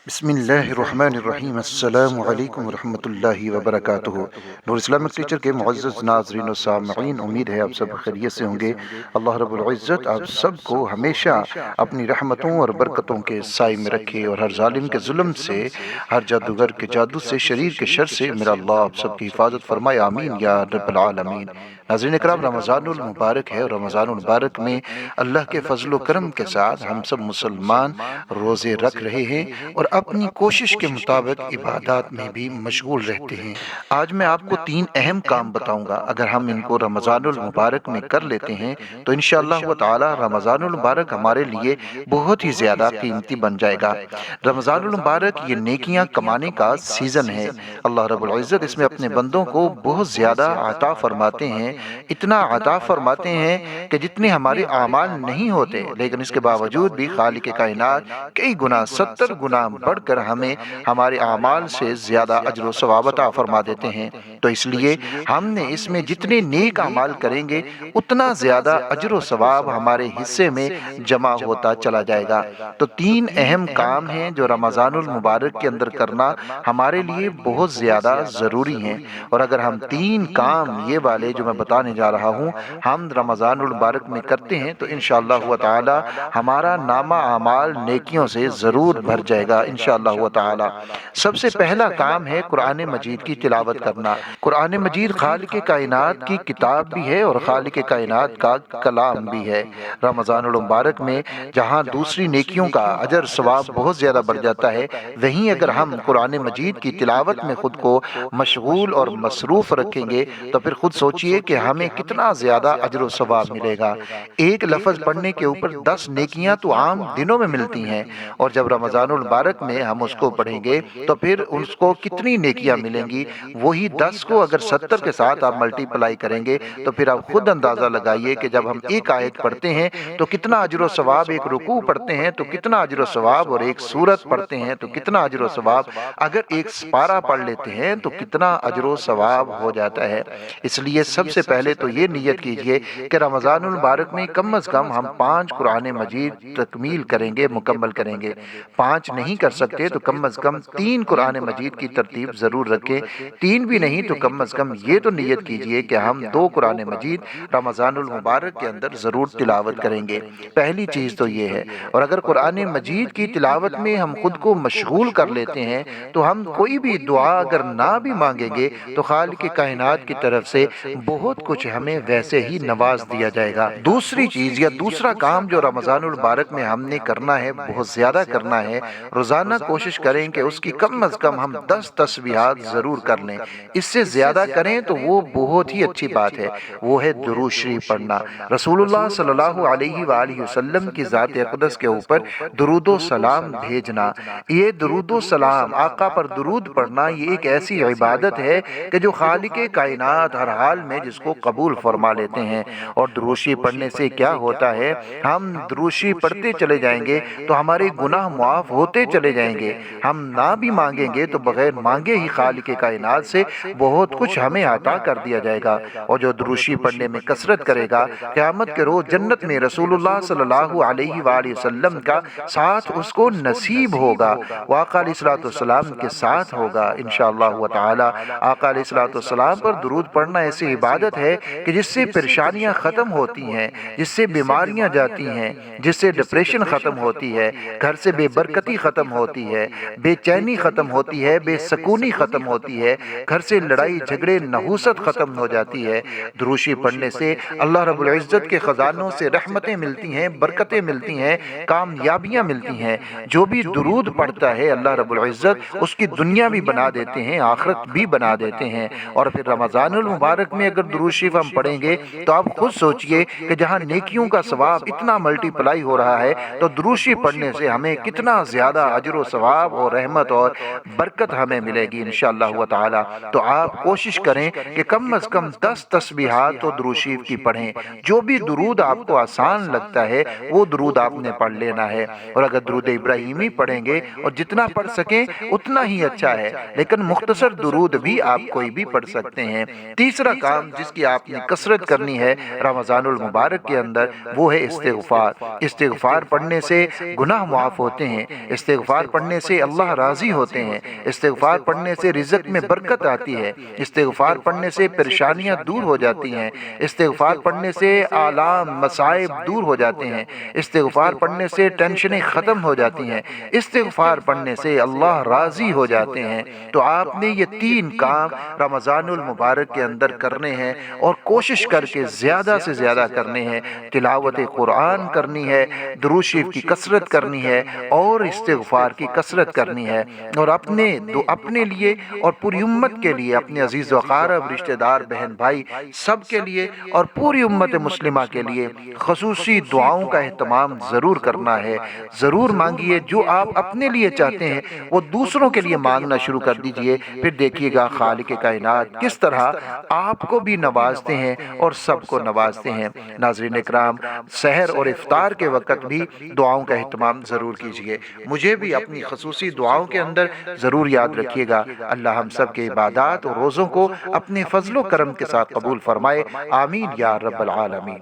بسم اللہ الرحمن الرحیم۔ السلام علیکم ورحمۃ اللہ وبرکاتہ۔ نور اسلامک ٹیچر کے معزز ناظرین و سامعین، امید ہے آپ سب خیریت سے ہوں گے۔ اللہ رب العزت آپ سب کو ہمیشہ اپنی رحمتوں اور برکتوں کے سائے میں رکھے، اور ہر ظالم کے ظلم سے، ہر جادوگر کے جادو سے، شریر کے شر سے میرا اللہ آپ سب کی حفاظت فرمائے، آمین یا رب العالمین۔ ناظرین اکرام، رمضان المبارک ہے، اور رمضان المبارک میں اللہ کے فضل و کرم کے ساتھ ہم سب مسلمان روزے رکھ رہے ہیں اور اپنی کوشش کے مطابق عبادات میں بھی مشغول رہتے ہیں۔ آج میں آپ کو 3 اہم کام بتاؤں گا، اگر ہم ان کو رمضان المبارک میں کر لیتے ہیں تو انشاءاللہ تعالی رمضان المبارک ہمارے لیے بہت ہی زیادہ قیمتی بن جائے گا۔ رمضان المبارک یہ نیکیاں کمانے کا سیزن ہے۔ اللہ رب العزت اس میں اپنے بندوں کو بہت زیادہ عطا فرماتے ہیں، اتنا عطا فرماتے ہیں کہ جتنے ہمارے اعمال نہیں ہوتے، لیکن اس کے باوجود بھی خالق کائنات کئی گنا 70 گنا بڑھ کر ہمیں ہمارے اعمال سے زیادہ اجر و ثواب عطا فرما دیتے ہیں۔ تو اس لیے ہم نے اس میں جتنے نیک اعمال کریں گے اتنا زیادہ اجر و ثواب ہمارے حصے میں جمع ہوتا چلا جائے گا۔ تو 3 اہم کام ہیں جو رمضان المبارک کے اندر کرنا ہمارے لیے بہت زیادہ ضروری ہیں، اور اگر ہم 3 کام یہ والے جو میں بتانے جا رہا ہوں ہم رمضان المبارک میں کرتے ہیں تو انشاءاللہ تعالی ہمارا نامہ اعمال نیکیوں سے ضرور بھر جائے گا انشاءاللہ تعالی۔ سب سے پہلا کام ہے قرآن مجید کی تلاوت کرنا۔ قرآن مجید خالق کائنات کی کتاب بھی ہے اور خالق کائنات کا کلام بھی ہے۔ رمضان المبارک میں جہاں دوسری نیکیوں کا اجر ثواب بہت زیادہ بڑھ جاتا ہے، وہیں اگر ہم قرآن مجید کی تلاوت میں خود کو مشغول اور مصروف رکھیں گے تو پھر خود سوچئے کہ ہمیں کتنا زیادہ اجر و ثواب ملے گا۔ ایک لفظ پڑھنے کے اوپر 10 نیکیاں تو عام دنوں میں ملتی ہیں، اور جب رمضان المبارک میں ہم اس کو پڑھیں گے تو پھر اس کو کتنی نیکیاں ملیں گی۔ وہی 10 کو اگر 70 کے ساتھ آپ ملٹی پلائی کریں گے تو پھر آپ خود اندازہ لگائیے کہ جب ہم ایک آیت پڑھتے ہیں تو کتنا اجر و ثواب، ایک رکوع پڑھتے ہیں تو کتنا اجر و ثواب، اور ایک سورت پڑھتے ہیں تو کتنا اجر و ثواب، اگر ایک سپارہ پڑھ لیتے ہیں تو کتنا اجر و ثواب ہو جاتا ہے۔ اس لیے سب سے پہلے تو یہ نیت کیجئے کہ رمضان المبارک میں کم از کم ہم 5 قرآن مجید تکمیل کریں گے، مکمل کریں گے۔ 5 نہیں کر سکتے تو کم از کم 3 قرآن مجید کی ترتیب ضرور رکھیں، 3 بھی نہیں تو کم از کم یہ تو نیت کیجئے کہ ہم 2 قرآن مجید رمضان المبارک کے اندر ضرور تلاوت کریں گے۔ پہلی چیز تو یہ ہے، اور اگر قرآن مجید کی تلاوت میں ہم خود کو مشغول کر لیتے ہیں تو ہم کوئی بھی دعا اگر نہ بھی مانگیں گے تو خالق کائنات کی طرف سے بہت کچھ ہمیں ویسے ہی نواز دیا جائے گا۔ دوسری چیز یا دوسرا کام جو رمضان المبارک میں ہم نے کرنا ہے، بہت زیادہ کرنا ہے، روزانہ کوشش کریں کہ اس کی کم از کم ہم 10 تسبیحات ضرور کر لیں۔ اس سے زیادہ کریں تو وہ بہت ہی اچھی بات ہے، وہ ہے درود شریف پڑھنا۔ رسول اللہ صلی اللہ علیہ وآلہ وسلم کی ذات اقدس کے اوپر درود و سلام بھیجنا، یہ درود و سلام، آقا پر درود پڑھنا، یہ ایک ایسی عبادت ہے کہ جو خالق کائنات ہر حال میں جس کو قبول فرما لیتے ہیں۔ اور درود شریف پڑھنے سے کیا ہوتا ہے، ہم درود شریف پڑھتے چلے جائیں گے تو ہمارے گناہ معاف ہوتے چلے جائیں گے۔ ہم نہ بھی مانگیں گے تو بغیر مانگے ہی خالق کائنات سے بہت کچھ ہمیں عطا کر دیا جائے گا۔ اور جو درود شریف پڑھنے میں کثرت کرے گا، قیامت کے روز جنت میں رسول اللہ صلی اللہ علیہ وآلہ وسلم کا ساتھ اس کو نصیب ہوگا، وہ آقا علیہ الصلوۃ والسلام کے ساتھ ہوگا انشاءاللہ تعالی۔ آقا علیہ الصلوۃ والسلام پر درود پڑھنا ایسی عبادت ہے کہ جس سے پریشانیاں ختم ہوتی ہیں، جس سے بیماریاں جاتی ہیں، جس سے ڈپریشن ختم ہوتی ہے، گھر سے بے برکتی ختم ہوتی ہے، بے چینی ختم ہوتی ہے، بے سکونی ختم ہوتی ہے، گھر سے لڑائی جھگڑے نحوست ختم ہو جاتی ہے۔ درود شریف پڑھنے سے اللہ رب العزت کے خزانوں سے رحمتیں ملتی ہیں، برکتیں ملتی ہیں، کامیابیاں ملتی ہیں۔ جو بھی درود پڑھتا ہے اللہ رب العزت اس کی دنیا بھی بنا دیتے ہیں، آخرت بھی بنا دیتے ہیں۔ اور پھر رمضان المبارک میں اگر درود شریف ہم پڑھیں گے تو آپ خود سوچئے کہ جہاں نیکیوں کا ثواب اتنا ملٹی پلائی ہو رہا ہے تو درود شریف پڑھنے سے ہمیں کتنا زیادہ اجر و ثواب اور رحمت اور برکت ہمیں ملے گی انشاءاللہ تعالی۔ تو آپ کوشش کریں کہ کم از کم 10 تسبیحات تو درود شریف کی پڑھیں۔ جو بھی درود آپ کو آسان لگتا ہے وہ درود آپ نے پڑھ لینا ہے، اور اگر درود ابراہیمی پڑھیں گے اور جتنا پڑھ سکیں اتنا ہی اچھا ہے، لیکن مختصر درود بھی آپ کوئی بھی پڑھ سکتے ہیں۔ تیسرا کام جس کی آپ نے کثرت کرنی ہے رمضان المبارک کے اندر، وہ ہے استغفار۔ استغفار پڑھنے سے گناہ معاف ہوتے ہیں، استغفار پڑھنے سے اللہ راضی ہوتے ہیں، استغفار پڑھنے سے رزق میں برکت آتی ہے، استغفار پڑھنے سے پریشانیاں دور ہو جاتی ہیں، استغفار پڑھنے سے آلام مصائب دور ہو جاتے ہیں، استغفار پڑھنے سے ٹینشنیں ختم ہو جاتی ہیں، استغفار پڑھنے سے اللہ راضی ہو جاتے ہیں۔ تو آپ نے یہ 3 کام رمضان المبارک کے اندر کرنے ہیں اور کوشش کر کے زیادہ سے زیادہ کرنے ہیں۔ تلاوت قرآن کرنی ہے، درود شریف کی کثرت کرنی ہے اور استغفار کی کثرت کرنی ہے، اور اپنے لیے اور پوری امت کے لیے، اپنے عزیز و اقارب رشتہ دار بہن بھائی سب کے لیے اور پوری امت مسلمہ کے لیے خصوصی دعاؤں کا اہتمام ضرور کرنا ہے۔ ضرور مانگیے، جو آپ اپنے لیے چاہتے ہیں وہ دوسروں کے لیے مانگنا شروع کر دیجئے، پھر دیکھیے گا خالق کائنات کس طرح آپ کو بھی نوازتے ہیں اور سب کو نوازتے ہیں۔ ناظرین اکرام، سحر اور افطار کے وقت بھی دعاؤں کا اہتمام ضرور کیجئے۔ مجھے بھی اپنی خصوصی دعاؤں کے اندر ضرور یاد رکھیے گا۔ اللہ ہم سب کے عبادات اور روزوں کو اپنے فضل و کرم کے ساتھ قبول فرمائے، آمین یا رب العالمین۔